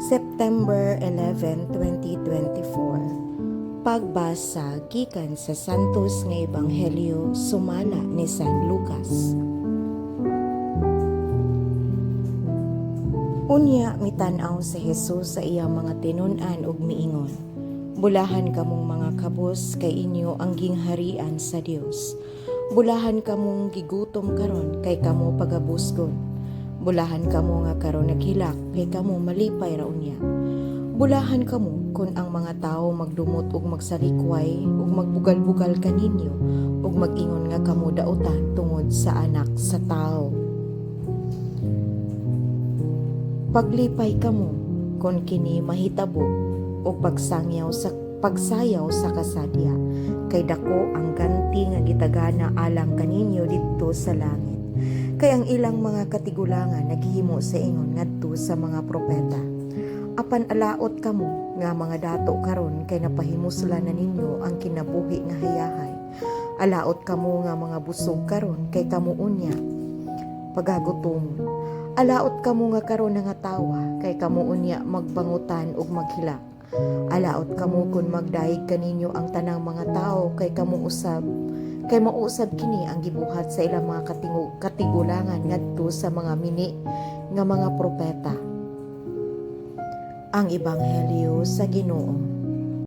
September 11, 2024. Pagbasa gikan sa Santos nga Ebanghelyo sumala ni San Lucas. Unya mitan-aw si Jesus sa iyang mga tinun-an ug miingon, "Bulahan kamong mga kabos kay inyo ang gingharian sa Dios. Bulahan kamong gigutom karon kay kamo pagabusgon. Bulahan kamo nga karon naghilak kay kamo malipay ra unya. Bulahan kamo kun ang mga tawo magdumot ug magsalikway ug magbugal-bugal kaninyo ug mag-ingon nga kamo daotan tungod sa anak sa tawo. Paglipay kamo kun kini mahitabo ug pagsayaw sa kasadya kay dako ang ganti nga gitagana alang kaninyo didto sa langit. Kay ang ilang mga katigulangan naghimo sa ingon ngadto sa mga propeta. Apan alaot kamo nga mga dato karon kay napahimuslan na ninyo ang kinabuhi nga hayahay. Alaot kamo nga mga busog karon kay kamo unya pagagutomon. Alaot kamo nga karon nga tawa kay kamo unya magbangutan ug maghilak. Alaot kamo kun magdaig kaninyo ang tanang mga tao kay mauusab kini ang gibuhat sa ilang mga katigulangan ngadto sa mga mini nga mga propeta. Ang Ebanghelyo sa Ginoo.